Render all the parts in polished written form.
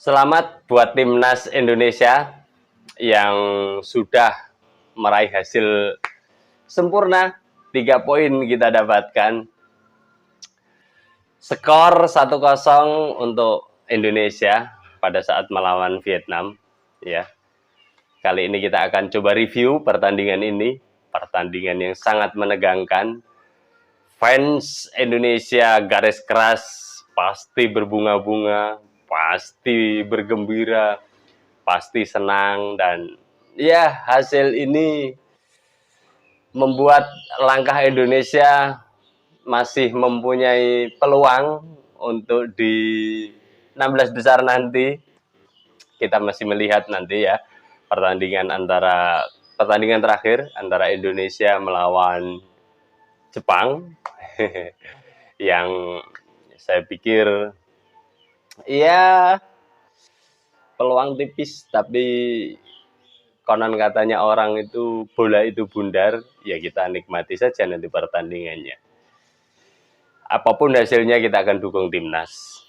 Selamat buat timnas Indonesia yang sudah meraih hasil sempurna. 3 poin kita dapatkan. Skor 1-0 untuk Indonesia pada saat melawan Vietnam. Ya. Kali ini kita akan coba review pertandingan ini. Pertandingan yang sangat menegangkan. Fans Indonesia garis keras pasti berbunga-bunga, pasti bergembira, pasti senang, dan ya hasil ini membuat langkah Indonesia masih mempunyai peluang untuk di 16 besar nanti. Kita masih melihat nanti ya pertandingan terakhir antara Indonesia melawan Jepang yang saya pikir ya peluang tipis, tapi konon katanya orang itu bola itu bundar, ya kita nikmati saja nanti pertandingannya. Apapun hasilnya kita akan dukung timnas.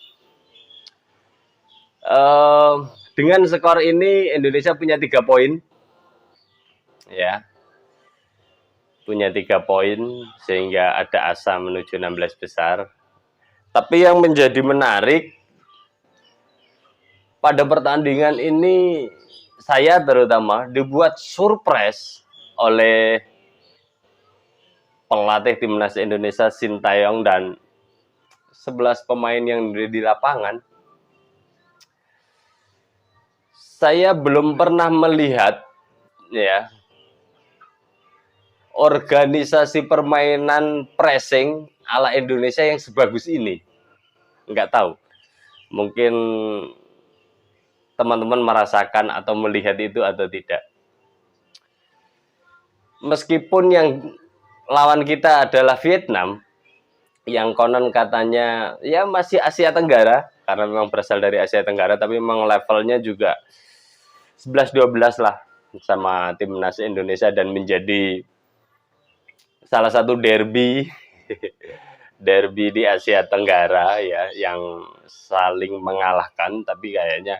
Dengan skor ini Indonesia punya 3 poin, ya, punya 3 poin sehingga ada asa menuju 16 besar. Tapi yang menjadi menarik pada pertandingan ini, saya terutama dibuat surprise oleh pelatih timnas Indonesia Sintayong dan 11 pemain yang di lapangan. Saya belum pernah melihat ya organisasi permainan pressing ala Indonesia yang sebagus ini. Nggak tahu. Mungkin teman-teman merasakan atau melihat itu atau tidak. Meskipun yang lawan kita adalah Vietnam, yang konon katanya ya masih Asia Tenggara, karena memang berasal dari Asia Tenggara, tapi memang levelnya juga 11-12 lah sama timnas Indonesia, dan menjadi salah satu derby di Asia Tenggara ya, yang saling mengalahkan. Tapi kayaknya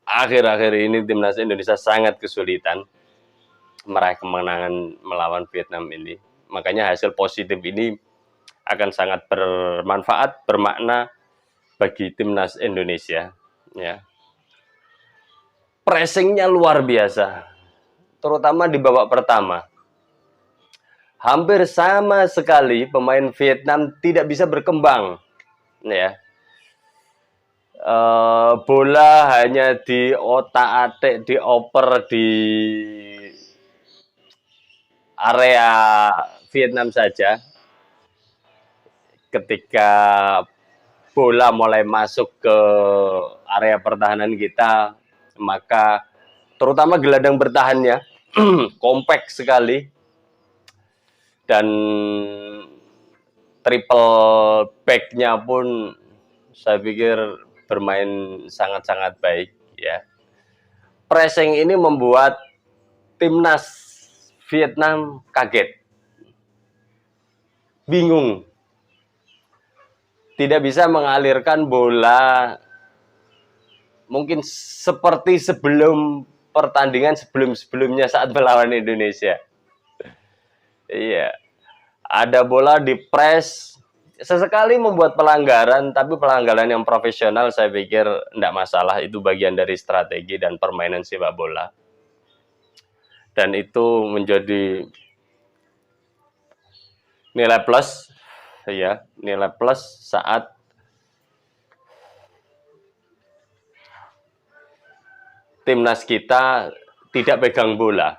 akhir-akhir ini timnas Indonesia sangat kesulitan meraih kemenangan melawan Vietnam ini. Makanya hasil positif ini akan sangat bermanfaat, bermakna bagi timnas Indonesia. Ya. Pressingnya luar biasa, terutama di babak pertama. Hampir sama sekali pemain Vietnam tidak bisa berkembang. Ya. Bola hanya diotak-atik, dioper di area Vietnam saja. Ketika bola mulai masuk ke area pertahanan kita, maka terutama gelandang bertahannya kompak sekali, dan triple back-nya pun saya pikir bermain sangat-sangat baik ya. Pressing ini membuat timnas Vietnam kaget, bingung, tidak bisa mengalirkan bola mungkin seperti sebelum pertandingan sebelumnya saat melawan Indonesia. Iya, ada bola di press, sesekali membuat pelanggaran, tapi pelanggaran yang profesional saya pikir tidak masalah, itu bagian dari strategi dan permainan sepak bola. Dan itu menjadi nilai plus, ya, nilai plus saat timnas kita tidak pegang bola,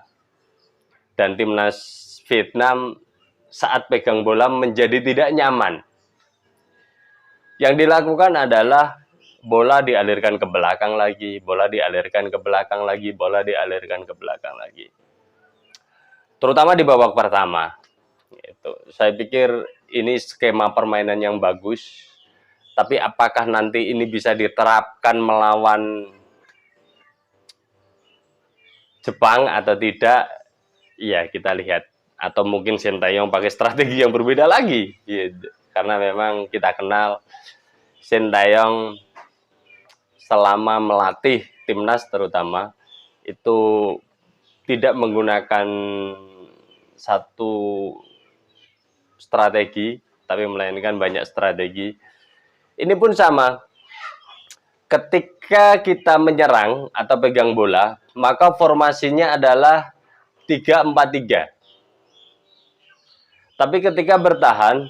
dan timnas Vietnam saat pegang bola menjadi tidak nyaman. Yang dilakukan adalah bola dialirkan ke belakang lagi, bola dialirkan ke belakang lagi, bola dialirkan ke belakang lagi. Terutama di babak pertama. Saya pikir ini skema permainan yang bagus, tapi apakah nanti ini bisa diterapkan melawan Jepang atau tidak, ya kita lihat. Atau mungkin Sintayong pakai strategi yang berbeda lagi, gitu. Karena memang kita kenal Sintayong selama melatih timnas terutama itu tidak menggunakan satu strategi, tapi melainkan banyak strategi. Ini pun sama. Ketika kita menyerang atau pegang bola, maka formasinya adalah 3-4-3. Tapi ketika bertahan,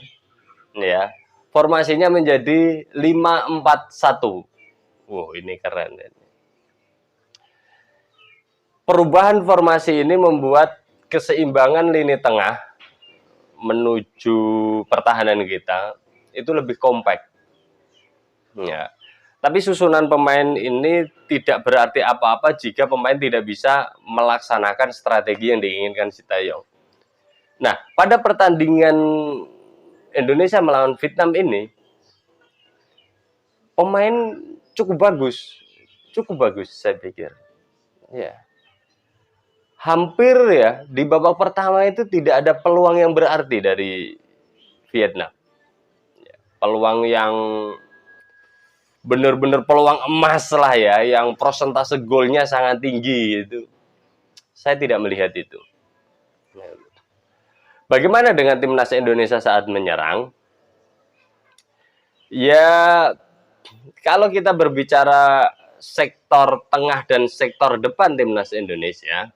ya, formasinya menjadi 5-4-1. Wow, ini keren. Perubahan formasi ini membuat keseimbangan lini tengah menuju pertahanan kita itu lebih kompak. Ya. Tapi susunan pemain ini tidak berarti apa-apa jika pemain tidak bisa melaksanakan strategi yang diinginkan Sintayong. Nah, pada pertandingan Indonesia melawan Vietnam ini, pemain cukup bagus saya pikir. Ya. Hampir ya di babak pertama itu tidak ada peluang yang berarti dari Vietnam. Peluang yang benar-benar peluang emas lah ya, yang persentase golnya sangat tinggi itu. Saya tidak melihat itu. Bagaimana dengan timnas Indonesia saat menyerang? Ya, kalau kita berbicara sektor tengah dan sektor depan timnas Indonesia,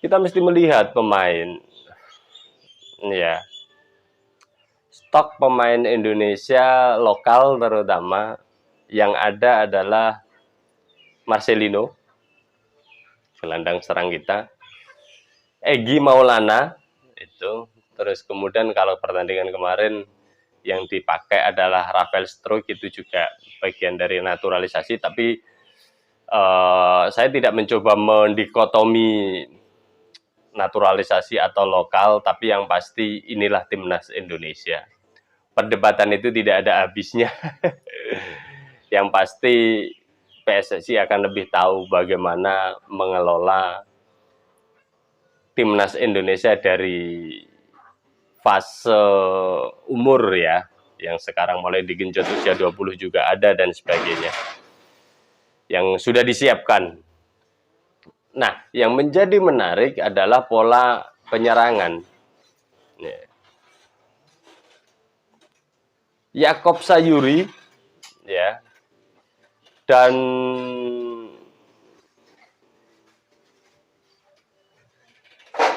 kita mesti melihat pemain. Ya, stok pemain Indonesia lokal terutama yang ada adalah Marcelino, gelandang serang kita, Egy Maulana itu, terus kemudian kalau pertandingan kemarin yang dipakai adalah Rafael Struijk, itu juga bagian dari naturalisasi, tapi saya tidak mencoba mendikotomi naturalisasi atau lokal, tapi yang pasti inilah timnas Indonesia. Perdebatan itu tidak ada habisnya. Yang pasti PSSI akan lebih tahu bagaimana mengelola timnas Indonesia dari fase umur ya, yang sekarang mulai digenjot usia 20 juga ada dan sebagainya, yang sudah disiapkan. Nah, yang menjadi menarik adalah pola penyerangan. Yakob Sayuri, ya, dan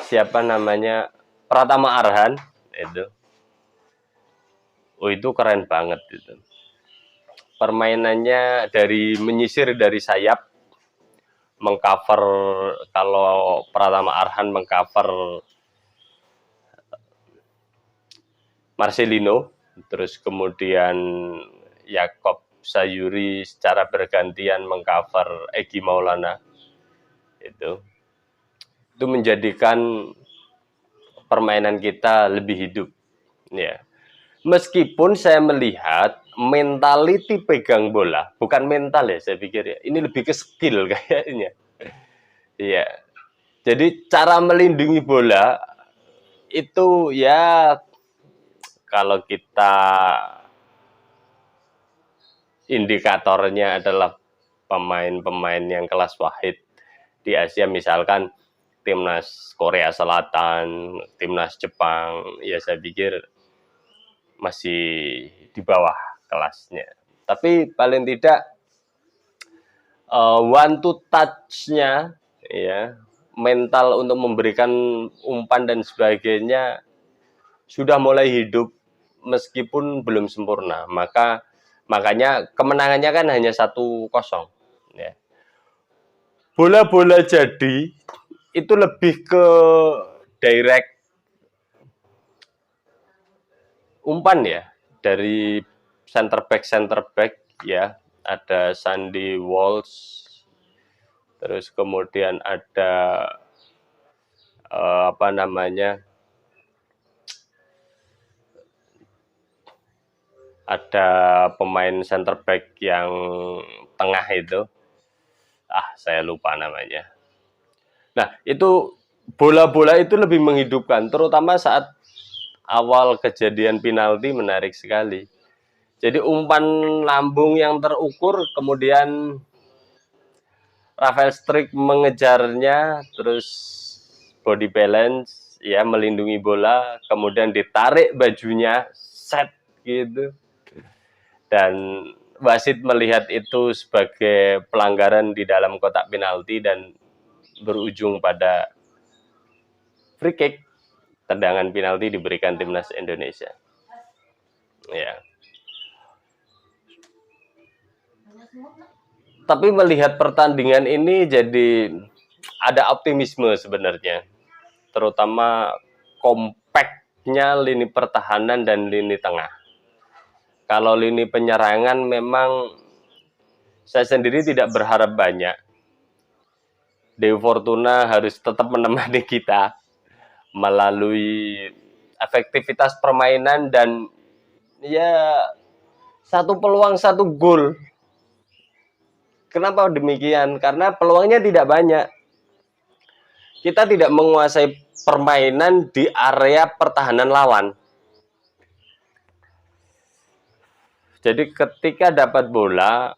siapa namanya, Pratama Arhan itu. Oh, itu keren banget itu. Permainannya dari menyisir dari sayap, mengcover, kalau Pratama Arhan mengcover Marcelino, terus kemudian Yakob Sayuri secara bergantian mengcover Egy Maulana. Itu menjadikan permainan kita lebih hidup. Ya. Meskipun saya melihat mentality pegang bola, bukan mental ya saya pikir ya, ini lebih ke skill kayaknya. Iya. Jadi cara melindungi bola itu ya, kalau kita indikatornya adalah pemain-pemain yang kelas wahid di Asia, misalkan timnas Korea Selatan, timnas Jepang, ya saya pikir masih di bawah kelasnya. Tapi paling tidak one to touch-nya, ya, mental untuk memberikan umpan dan sebagainya sudah mulai hidup meskipun belum sempurna. Makanya kemenangannya kan hanya 1-0. Ya. Bola-bola jadi itu lebih ke direct umpan ya, dari center back ya, ada Sandy Walsh, terus kemudian ada apa namanya, ada pemain center back yang tengah itu, saya lupa namanya. Nah, itu bola-bola itu lebih menghidupkan, terutama saat awal kejadian penalti, menarik sekali. Jadi umpan lambung yang terukur, kemudian Rafael Struijk mengejarnya, terus body balance, ya melindungi bola, kemudian ditarik bajunya, set gitu. Dan wasit melihat itu sebagai pelanggaran di dalam kotak penalti dan berujung pada free kick. Tendangan penalti diberikan timnas Indonesia. Ya. Tapi melihat pertandingan ini jadi ada optimisme sebenarnya, terutama kompaknya lini pertahanan dan lini tengah. Kalau lini penyerangan memang saya sendiri tidak berharap banyak. Dewi Fortuna harus tetap menemani kita melalui efektivitas permainan dan ya satu peluang satu gol. Kenapa demikian? Karena peluangnya tidak banyak. Kita tidak menguasai permainan di area pertahanan lawan. Jadi ketika dapat bola,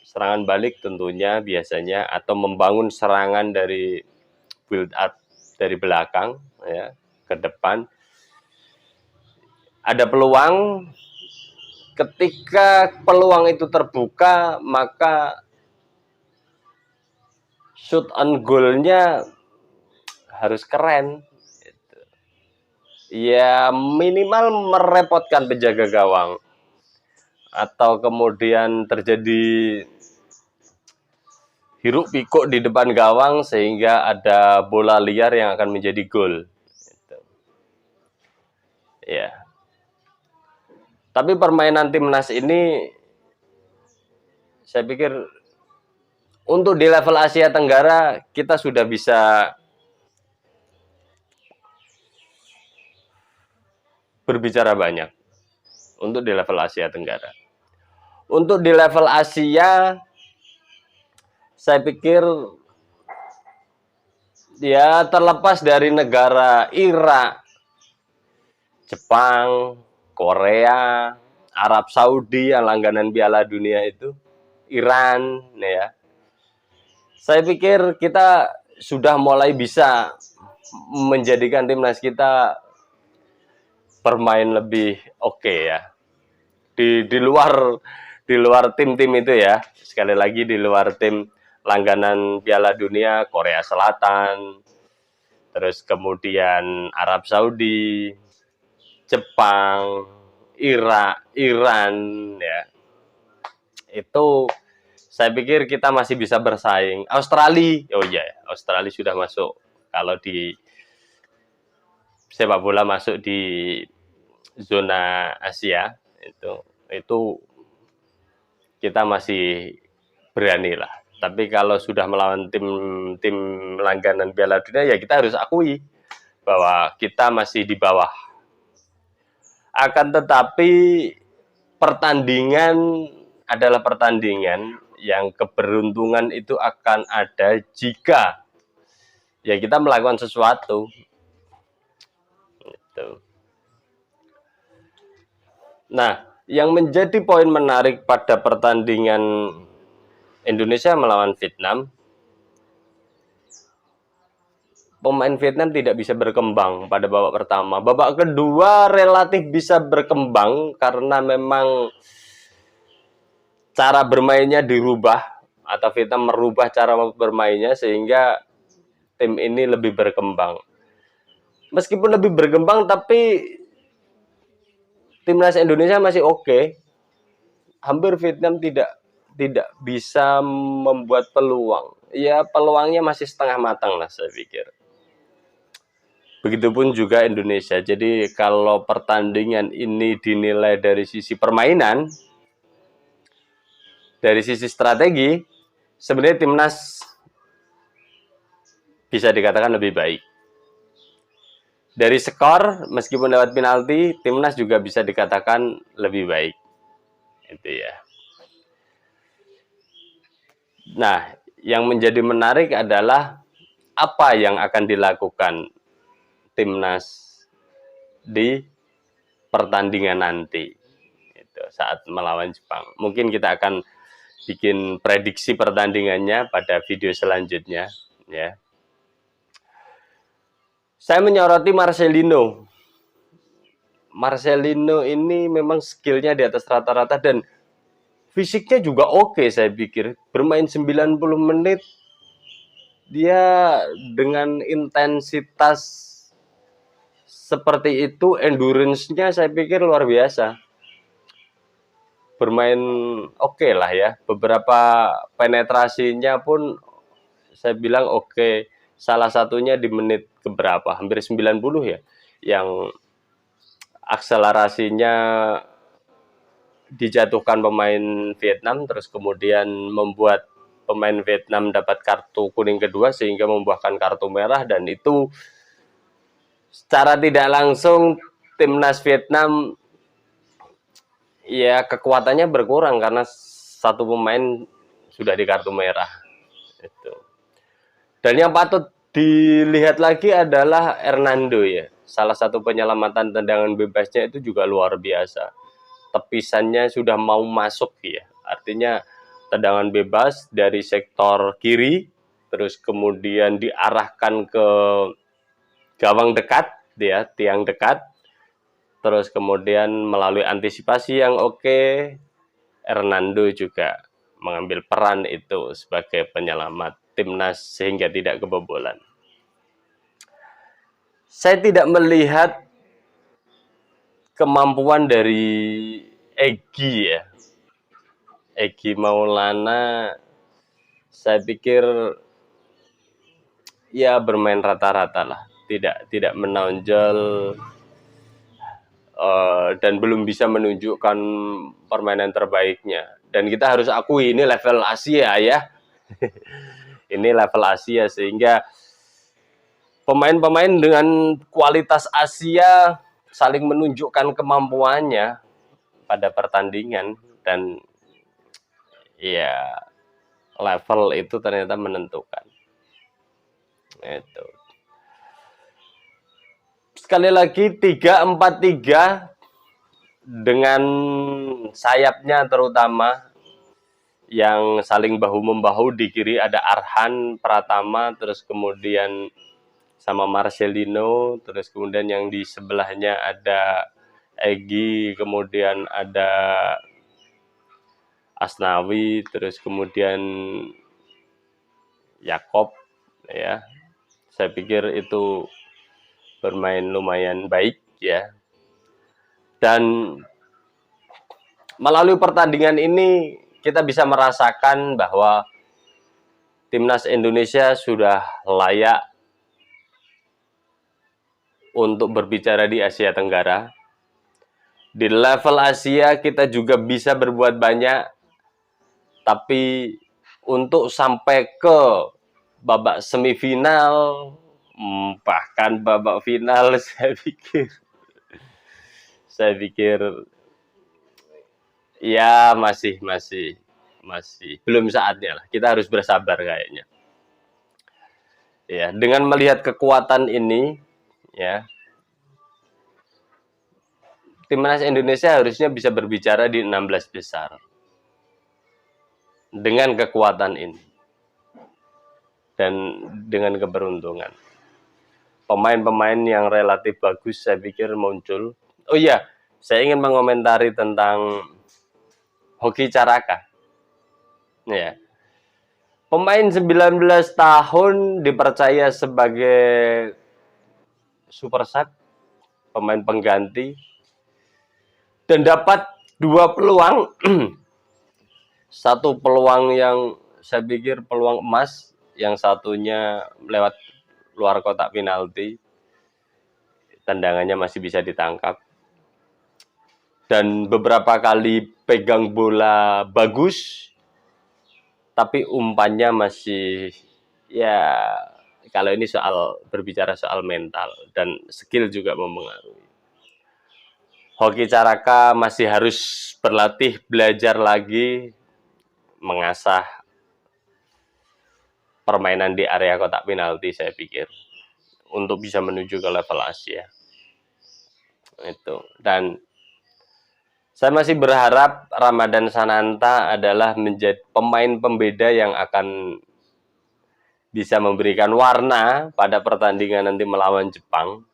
serangan balik tentunya biasanya atau membangun serangan dari build up dari belakang ya ke depan. Ada peluang, ketika peluang itu terbuka maka shoot on goal-nya harus keren. Ya minimal merepotkan penjaga gawang atau kemudian terjadi hiruk pikuk di depan gawang sehingga ada bola liar yang akan menjadi gol. Ya. Tapi permainan timnas ini saya pikir untuk di level Asia Tenggara kita sudah bisa berbicara banyak untuk di level Asia Tenggara. Untuk di level Asia saya pikir ya terlepas dari negara Irak, Jepang, Korea, Arab Saudi yang langganan Piala Dunia itu, Iran, ya. Saya pikir kita sudah mulai bisa menjadikan timnas kita bermain lebih oke ya. Di luar tim-tim itu ya. Sekali lagi di luar tim langganan Piala Dunia Korea Selatan, terus kemudian Arab Saudi, Jepang, Irak, Iran ya. Itu saya pikir kita masih bisa bersaing. Australia, oh iya, Australia sudah masuk. Kalau di sepak bola masuk di zona Asia itu kita masih berani lah. Tapi kalau sudah melawan tim langganan Piala Dunia ya kita harus akui bahwa kita masih di bawah. Akan tetapi pertandingan adalah pertandingan yang keberuntungan itu akan ada jika ya kita melakukan sesuatu. Gitu. Nah, yang menjadi poin menarik pada pertandingan Indonesia melawan Vietnam, pemain Vietnam tidak bisa berkembang pada babak pertama. Babak kedua relatif bisa berkembang karena memang cara bermainnya dirubah atau Vietnam merubah cara bermainnya sehingga tim ini lebih berkembang. Meskipun lebih berkembang tapi timnas Indonesia masih oke. Hampir Vietnam tidak bisa membuat peluang. Ya peluangnya masih setengah matang lah saya pikir. Begitupun juga Indonesia. Jadi kalau pertandingan ini dinilai dari sisi permainan, dari sisi strategi, sebenarnya timnas bisa dikatakan lebih baik. Dari skor, meskipun lewat penalti, timnas juga bisa dikatakan lebih baik. Itu ya. Nah, yang menjadi menarik adalah apa yang akan dilakukan timnas di pertandingan nanti. gitu saat melawan Jepang. Mungkin kita akan bikin prediksi pertandingannya pada video selanjutnya ya. Saya menyoroti Marcelino. Marcelino ini memang skillnya di atas rata-rata dan fisiknya juga oke saya pikir. Bermain 90 menit dia dengan intensitas seperti itu, endurance-nya saya pikir luar biasa. Bermain oke lah ya. Beberapa penetrasinya pun saya bilang oke. Salah satunya di menit keberapa? Hampir 90 ya. Yang akselerasinya dijatuhkan pemain Vietnam, terus kemudian membuat pemain Vietnam dapat kartu kuning kedua sehingga membuahkan kartu merah, dan itu secara tidak langsung timnas Vietnam ya kekuatannya berkurang karena satu pemain sudah di kartu merah. Itu. Dan yang patut dilihat lagi adalah Hernando ya. Salah satu penyelamatan tendangan bebasnya itu juga luar biasa. Tepisannya sudah mau masuk ya. Artinya tendangan bebas dari sektor kiri, terus kemudian diarahkan ke gawang dekat, ya, tiang dekat. Terus kemudian melalui antisipasi yang oke, Hernando juga mengambil peran itu sebagai penyelamat timnas sehingga tidak kebobolan. Saya tidak melihat kemampuan dari Egy ya. Egy Maulana saya pikir ya bermain rata-rata lah, tidak menonjol dan belum bisa menunjukkan permainan terbaiknya. Dan kita harus akui ini level Asia ya. Ini level Asia sehingga pemain-pemain dengan kualitas Asia saling menunjukkan kemampuannya pada pertandingan, dan ya level itu ternyata menentukan. Itu. Sekali lagi 3-4-3 dengan sayapnya terutama yang saling bahu-membahu. Di kiri ada Arhan Pratama, terus kemudian sama Marcelino, terus kemudian yang di sebelahnya ada Egy, kemudian ada Asnawi, terus kemudian Yakob ya. Saya pikir itu bermain lumayan baik ya. Dan melalui pertandingan ini kita bisa merasakan bahwa timnas Indonesia sudah layak untuk berbicara di Asia Tenggara. Di level Asia kita juga bisa berbuat banyak, tapi untuk sampai ke babak semifinal bahkan babak final saya pikir ya masih belum saatnya lah. Kita harus bersabar kayaknya. Ya, dengan melihat kekuatan ini ya, timnas Indonesia harusnya bisa berbicara di 16 besar. Dengan kekuatan ini dan dengan keberuntungan. Pemain-pemain yang relatif bagus saya pikir muncul. Oh iya, saya ingin mengomentari tentang Hoki Caraka. Ya. Pemain 19 tahun dipercaya sebagai super sub, pemain pengganti, dan dapat 2 peluang. Satu peluang yang saya pikir peluang emas, yang satunya lewat luar kotak penalti, tendangannya masih bisa ditangkap, dan beberapa kali pegang bola bagus, tapi umpannya masih ya, kalau ini berbicara soal mental dan skill juga mempengaruhi. Hoki Caraka masih harus berlatih, belajar lagi, mengasah permainan di area kotak penalti saya pikir untuk bisa menuju ke level Asia. Itu. Dan Saya masih berharap Ramadan Sananta adalah menjadi pemain pembeda yang akan bisa memberikan warna pada pertandingan nanti melawan Jepang.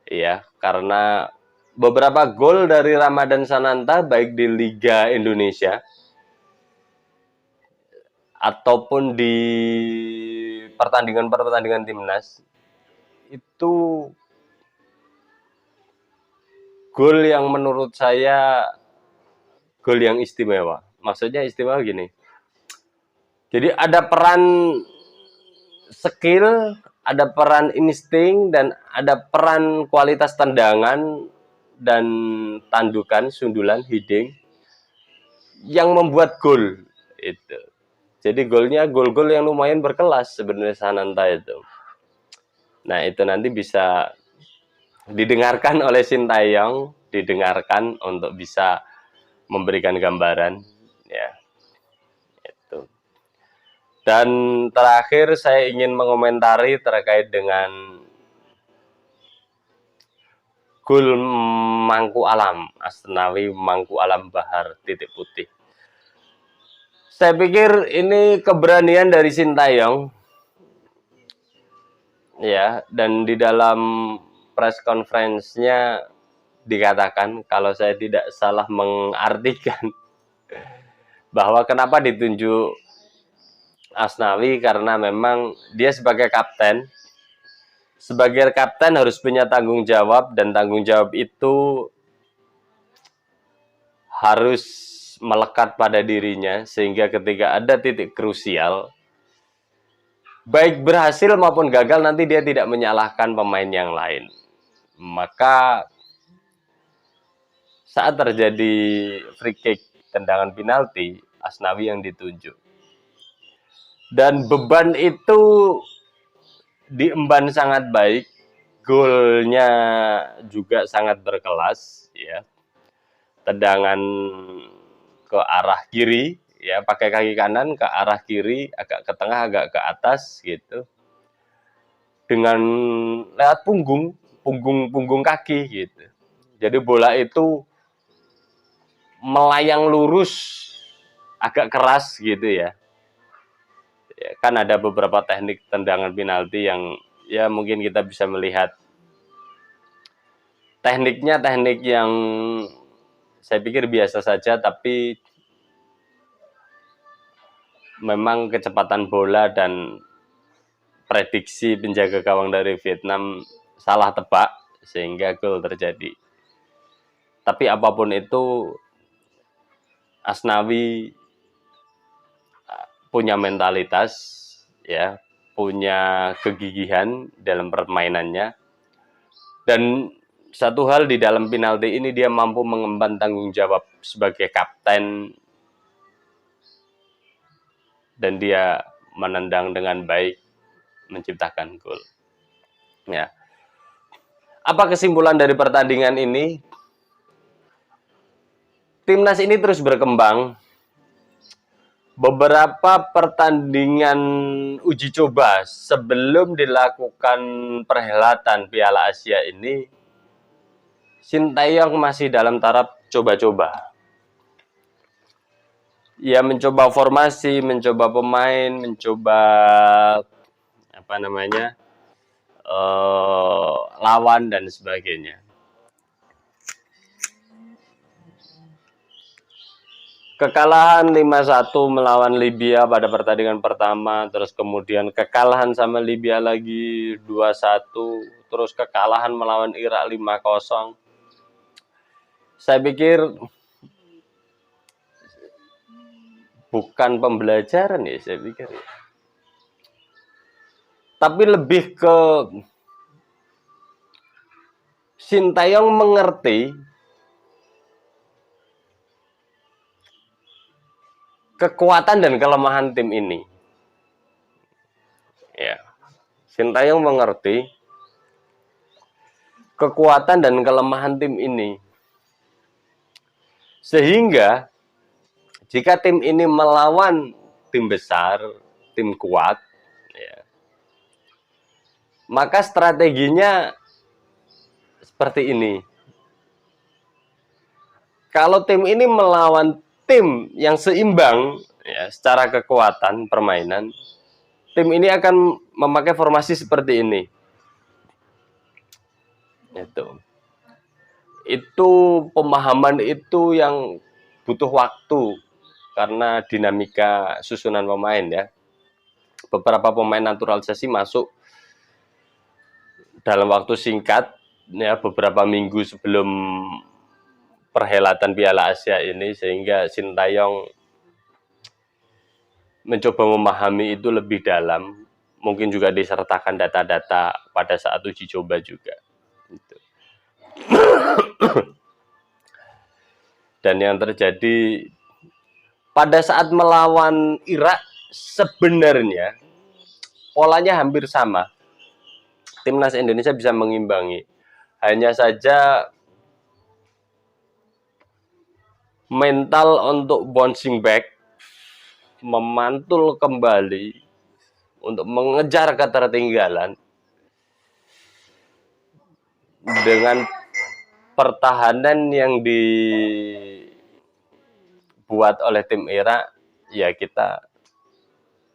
Ya, karena beberapa gol dari Ramadan Sananta baik di Liga Indonesia ataupun di pertandingan-pertandingan timnas itu gol yang menurut saya gol yang istimewa. Maksudnya istimewa gini. Jadi ada peran skill, ada peran insting, dan ada peran kualitas tendangan dan tandukan, sundulan, heading yang membuat gol itu. Jadi golnya gol-gol yang lumayan berkelas sebenarnya Sananta itu. Nah itu nanti bisa didengarkan oleh Sintayong, didengarkan untuk bisa memberikan gambaran, ya itu. Dan terakhir saya ingin mengomentari terkait dengan gol Mangku Alam, Asnawi Mangku Alam Bahar titik putih. Saya pikir ini keberanian dari Sintayong, ya, dan di dalam press conference-nya dikatakan, kalau saya tidak salah mengartikan, bahwa kenapa ditunjuk Asnawi, karena memang dia sebagai kapten harus punya tanggung jawab, dan tanggung jawab itu harus melekat pada dirinya, sehingga ketika ada titik krusial, baik berhasil maupun gagal, nanti dia tidak menyalahkan pemain yang lain. Maka saat terjadi free kick, tendangan penalti, Asnawi yang ditunjuk. Dan beban itu diemban sangat baik, golnya juga sangat berkelas, ya. Tendangan ke arah kiri, ya, pakai kaki kanan ke arah kiri, agak ke tengah, agak ke atas gitu. Dengan lewat punggung kaki gitu. Jadi bola itu melayang lurus, agak keras gitu ya. Ya, kan ada beberapa teknik tendangan penalti yang ya mungkin kita bisa melihat tekniknya, teknik yang saya pikir biasa saja, tapi memang kecepatan bola dan prediksi penjaga gawang dari Vietnam salah tebak sehingga gol terjadi. Tapi apapun itu, Asnawi punya mentalitas, ya, punya kegigihan dalam permainannya. Dan satu hal di dalam penalti ini, dia mampu mengemban tanggung jawab sebagai kapten, dan dia menendang dengan baik, menciptakan gol. Ya. Apa kesimpulan dari pertandingan ini? Timnas ini terus berkembang. Beberapa pertandingan uji coba sebelum dilakukan perhelatan Piala Asia ini, Sintayong masih dalam taraf coba-coba. Ya, mencoba formasi, mencoba pemain, mencoba lawan dan sebagainya. Kekalahan 5-1 melawan Libya pada pertandingan pertama, terus kemudian kekalahan sama Libya lagi 2-1, terus kekalahan melawan Irak 5-0. Saya pikir bukan pembelajaran ya, saya pikir ya. Tapi lebih ke Sintayong mengerti kekuatan dan kelemahan tim ini. Ya. Sintayong mengerti kekuatan dan kelemahan tim ini. Sehingga jika tim ini melawan tim besar, tim kuat, ya, maka strateginya seperti ini. kalau tim ini melawan tim yang seimbang ya secara kekuatan permainan, tim ini akan memakai formasi seperti ini. Itu pemahaman itu yang butuh waktu karena dinamika susunan pemain ya. Beberapa pemain naturalisasi masuk dalam waktu singkat ya, beberapa minggu sebelum perhelatan Piala Asia ini, sehingga Sintayong mencoba memahami itu lebih dalam. Mungkin juga disertakan data-data pada saat uji coba juga. Gitu. Dan yang terjadi pada saat melawan Irak sebenarnya polanya hampir sama. Timnas Indonesia bisa mengimbangi. Hanya saja mental untuk bouncing back, memantul kembali untuk mengejar ketertinggalan dengan pertahanan yang dibuat oleh tim Irak, ya kita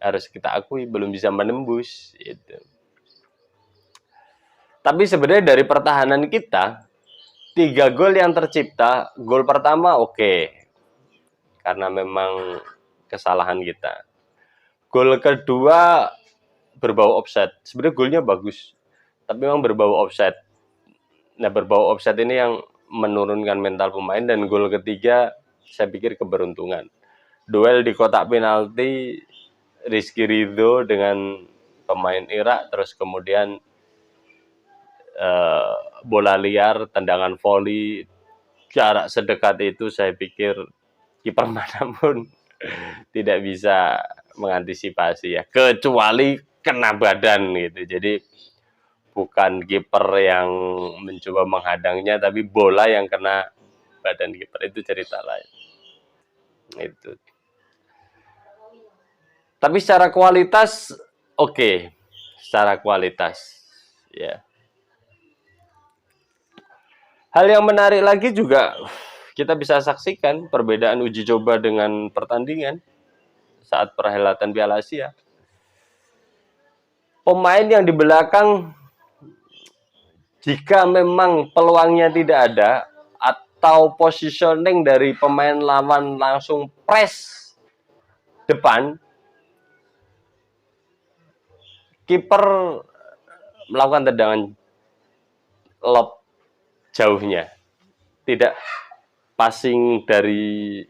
harus kita akui belum bisa menembus itu. Tapi sebenarnya dari pertahanan kita 3 gol yang tercipta, gol pertama oke, karena memang kesalahan kita. Gol kedua berbau offside. Sebenarnya golnya bagus, tapi memang berbau offside. Nah, berbau offside ini yang menurunkan mental pemain. Dan gol ketiga saya pikir keberuntungan. Duel di kotak penalti Rizky Ridho dengan pemain Irak, terus kemudian bola liar, tendangan voli jarak sedekat itu, saya pikir kiper manapun tidak bisa mengantisipasi ya, kecuali kena badan gitu. Jadi bukan kiper yang mencoba menghadangnya, tapi bola yang kena badan kiper, itu cerita lain. Itu. Tapi secara kualitas oke. Secara kualitas ya. Hal yang menarik lagi juga kita bisa saksikan perbedaan uji coba dengan pertandingan saat perhelatan Piala Asia. Pemain yang di belakang, jika memang peluangnya tidak ada atau positioning dari pemain lawan langsung press depan, kiper melakukan tendangan lob jauhnya, tidak passing dari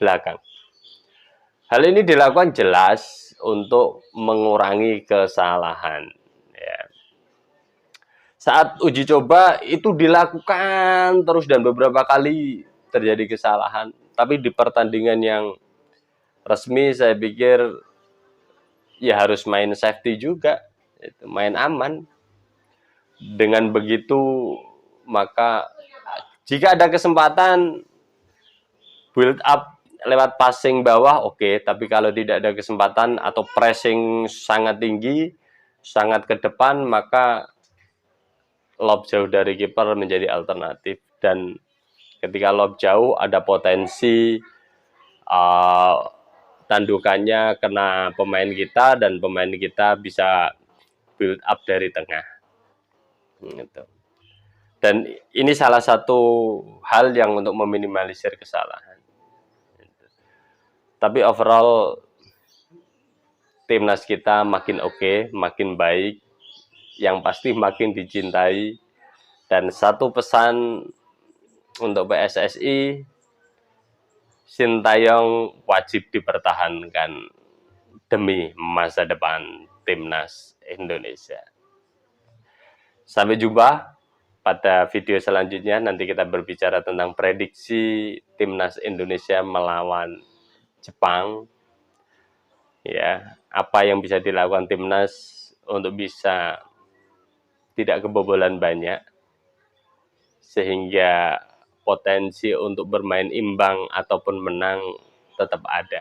belakang. Hal ini dilakukan jelas untuk mengurangi kesalahan. Ya. Saat uji coba itu dilakukan terus dan beberapa kali terjadi kesalahan. Tapi di pertandingan yang resmi saya pikir ya harus main safety juga, main aman. Dengan begitu maka jika ada kesempatan build up lewat passing bawah oke, tapi kalau tidak ada kesempatan atau pressing sangat tinggi, sangat ke depan, maka lob jauh dari kiper menjadi alternatif. Dan ketika lob jauh ada potensi tandukannya kena pemain kita dan pemain kita bisa build up dari tengah. Gitu. Dan ini salah satu hal yang untuk meminimalisir kesalahan. Tapi overall timnas kita makin oke, makin baik, yang pasti makin dicintai. Dan satu pesan untuk PSSI, Sintayong wajib dipertahankan demi masa depan timnas Indonesia. Sampai jumpa pada video selanjutnya. Nanti kita berbicara tentang prediksi timnas Indonesia melawan Jepang. Ya, apa yang bisa dilakukan timnas untuk bisa tidak kebobolan banyak, sehingga potensi untuk bermain imbang ataupun menang tetap ada.